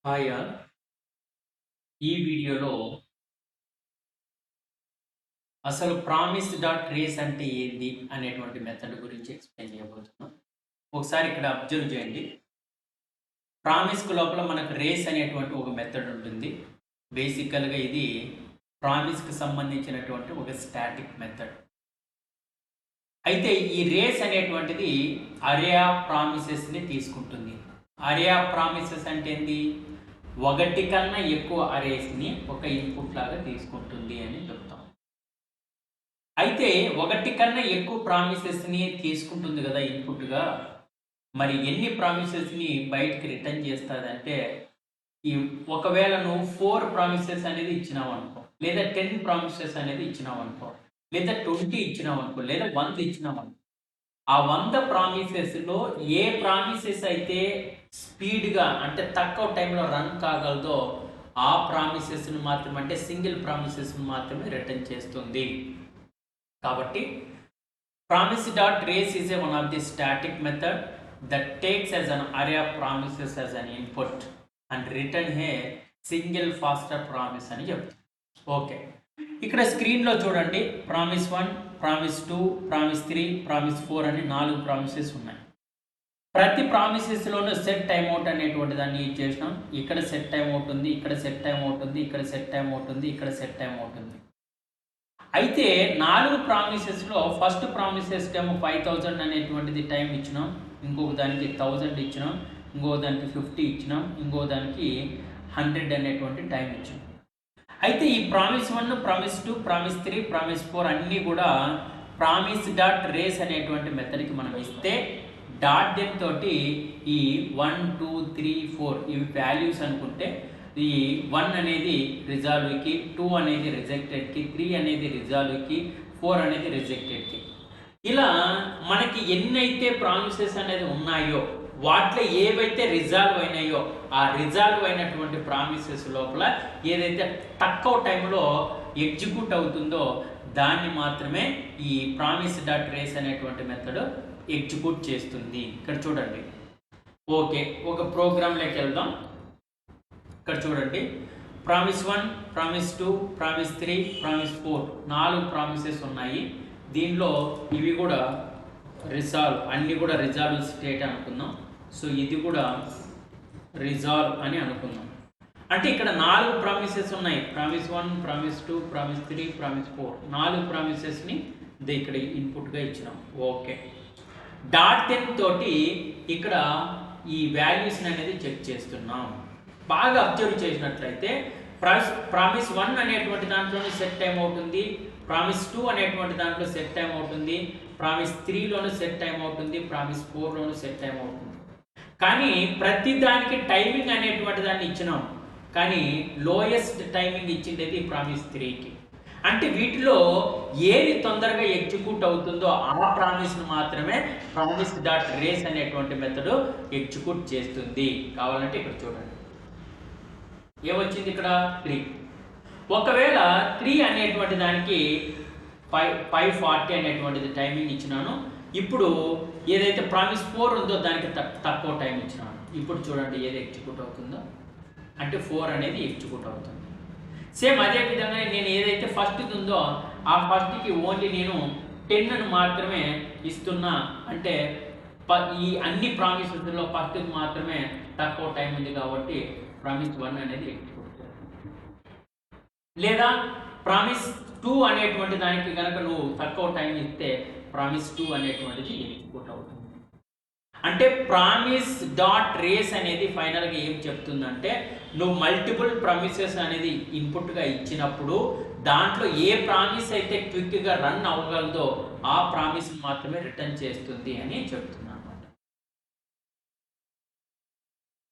Hi all. ఈ వీడియోలో అసలు ప్రామిస్.race అంటే ఏంది అనేటువంటి మెథడ్ గురించి ఎక్స్ప్లెయిన్ చేయబోతున్నాం. ఒకసారి ఇక్కడ అబ్జర్వ్ చేయండి. ప్రామిస్‌కు లోపల మనకు రేస్ అనేటువంటి ఒక మెథడ్ ఉంటుంది. బేసికల్‌గా ఇది ప్రామిస్‌కి సంబంధించినటువంటి ఒక స్టాటిక్ మెథడ్. అయితే ఈ రేస్ అనేటువంటిది అరే ఆఫ్ ప్రామిసెస్‌ని తీసుకుంటుంది. అరే ఆఫ్ ప్రామిసెస్ అంటే ఏంది? ఒకటి కన్నా ఎక్కువ అరేస్‌ని ఒక ఇన్పుట్ లాగా తీసుకుంటుంది అని చెప్తాం. అయితే ఒకటి కన్నా ఎక్కువ ప్రామిసెస్‌ని తీసుకుంటుంది కదా ఇన్పుట్‌గా. మరి ఎన్ని ప్రామిసెస్‌ని బయటికి రిటర్న్ చేస్తదంటే, ఒకవేళ నువ్వు 4 ప్రామిసెస్ అనేది ఇచ్చినావనుకో, లేదా 10 ప్రామిసెస్ అనేది ఇచ్చినావనుకో, లేదా 20 ఇచ్చినావనుకో, లేదా 100 ఇచ్చినావనుకో, ఆ 100 ప్రామిసెస్‌లో ఏ ప్రామిసెస్ అయితే స్పీడ్‌గా అంటే తక్కువ టైంలో రన్ కాగలదో ఆ ప్రామిసెస్‌ని మాత్రమే, అంటే సింగిల్ ప్రామిసెస్‌ని మాత్రమే రిటర్న్ చేస్తుంది. కాబట్టి promise.race is one of the static method that takes as an array of promises as an input and return a single faster promise అని చెప్తాం. ఓకే, ఇక్కడ స్క్రీన్లో చూడండి. ప్రామిస్ 1, ప్రామిస్ 2, ప్రామిస్ 3, ప్రామిస్ 4 అని 4 ప్రామిసెస్ ఉన్నాయి. ప్రతి ప్రామిసెస్లోనూ సెట్ టైమ్ అవుట్ అనేటువంటి దాన్ని యూజ్ చేసినాం. ఇక్కడ సెట్ టైమ్ అవుట్ ఉంది, ఇక్కడ సెట్ టైమ్ అవుట్ ఉంది, ఇక్కడ సెట్ టైమ్ అవుట్ ఉంది, ఇక్కడ సెట్ టైమ్ అవుట్ ఉంది. అయితే 4 ప్రామిసెస్లో ఫస్ట్ ప్రామిసెస్కి ఏమో 5000 అనేటువంటిది టైం ఇచ్చినాం, ఇంకొక దానికి 1000 ఇచ్చినాం, ఇంకొక దానికి 50 ఇచ్చినాం, ఇంకొక దానికి 100 అనేటువంటి టైం ఇచ్చినాం. అయితే ఈ ప్రామిస్ 1, ప్రామిస్ 2, ప్రామిస్ 3, ప్రామిస్ 4 అన్నీ కూడా ప్రామిస్.race అనేటువంటి మెథడ్కి మనం ఇస్తే డాట్ డెమ్ తోటి ఈ 1, 2, 3, 4 ఇవి వాల్యూస్ అనుకుంటే, ఈ 1 అనేది రిజాల్వ్కి, 2 అనేది రిజెక్టెడ్కి, 3 అనేది రిజాల్వ్కి, 4 అనేది రిజెక్టెడ్కి. ఇలా మనకి ఎన్నైతే ప్రామిసెస్ అనేది ఉన్నాయో వాటిలో ఏవైతే రిజాల్వ్ అయినాయో ఆ రిజాల్వ్ అయినటువంటి ప్రామిసెస్ లోపల ఏదైతే తక్కువ టైంలో ఎగ్జిక్యూట్ అవుతుందో దాన్ని మాత్రమే ఈ ప్రామిస్.race అనేటువంటి మెథడ్ ఎగ్జిక్యూట్ చేస్తుంది. ఇక్కడ చూడండి. ఓకే, ఒక ప్రోగ్రాంలోకి వెళ్దాం. ఇక్కడ చూడండి. Promise 1, promise 2, promise 3, promise 4 4 promises ఉన్నాయి. దీనిలో ఇవి కూడా రిజాల్వ్, అన్నీ కూడా రిజాల్వ్ స్టేట్ అనుకుందాం. సో ఇది కూడా రిజాల్వ్ అని అనుకుందాం. అంటే ఇక్కడ 4 ప్రామిసెస్ ఉన్నాయి. ప్రామిస్ 1, ప్రామిస్ 2, ప్రామిస్ 3, ప్రామిస్ 4 4 ప్రామిసెస్ని ఇక్కడ ఇన్పుట్గా ఇచ్చినాం. ఓకే, డాట్ టెన్ తోటి ఇక్కడ ఈ వాల్యూస్ని అనేది చెక్ చేస్తున్నాం. బాగా అబ్జర్వ్ చేసినట్లయితే ప్రామిస్ 1 అనేటువంటి దాంట్లోనే సెట్ టైం అవుతుంది, ప్రామిస్ 2 అనేటువంటి దాంట్లో సెట్ టైం అవుతుంది, ప్రామిస్ 3లోనూ సెట్ టైం అవుతుంది, ప్రామిస్ 4లోనూ సెట్ టైం అవుతుంది. కానీ ప్రతి దానికి టైమింగ్ అనేటువంటి దాన్ని ఇచ్చినాం, కానీ లోయెస్ట్ టైమింగ్ ఇచ్చిండేది ప్రామిస్ 3కి. అంటే వీటిలో ఏది తొందరగా ఎగ్జిక్యూట్ అవుతుందో ఆ ప్రామిస్ను మాత్రమే ప్రామిస్.race అనేటువంటి మెథడ్ ఎగ్జిక్యూట్ చేస్తుంది. కావాలంటే ఇక్కడ చూడండి, ఏమొచ్చింది ఇక్కడ 3. ఒకవేళ 3 అనేటువంటి దానికి 540 అనేటువంటిది టైమింగ్ ఇచ్చినాను. ఇప్పుడు ఏదైతే ప్రామిస్ 4 ఉందో దానికి తక్కువ టైం ఇచ్చినాను. ఇప్పుడు చూడండి ఏది ఎగ్జిక్యూట్ అవుతుందో, అంటే 4 అనేది ఎగ్జిక్యూట్ అవుతుంది. సేమ్ అదే విధంగా నేను ఏదైతే ఫస్ట్ ఉందో ఆ ఫస్ట్కి ఓన్లీ నేను 10 మాత్రమే ఇస్తున్నా, అంటే ఈ అన్ని ప్రామిసెస్లో ఫస్ట్కి మాత్రమే తక్కువ టైం ఉంది కాబట్టి ప్రామిస్ 1 అనేది ఎగ్జిక్యూట్ చేస్తుంది. లేదా ప్రామిస్ 2 అనేటువంటి దానికి కనుక నువ్వు తక్కువ టైం ఇస్తే ప్రామిస్ 2 అనేటువంటిది ఎగ్జిక్యూట్ అవుతుంది. అంటే ప్రామిస్.race అనేది ఫైనల్గా ఏం చెప్తుందంటే, నువ్వు మల్టిపుల్ ప్రామిసెస్ అనేది ఇన్పుట్గా ఇచ్చినప్పుడు దాంట్లో ఏ ప్రామిస్ అయితే క్విక్గా రన్ అవ్వగలదో ఆ ప్రామిస్ మాత్రమే రిటర్న్ చేస్తుంది అని చెప్తున్నాను.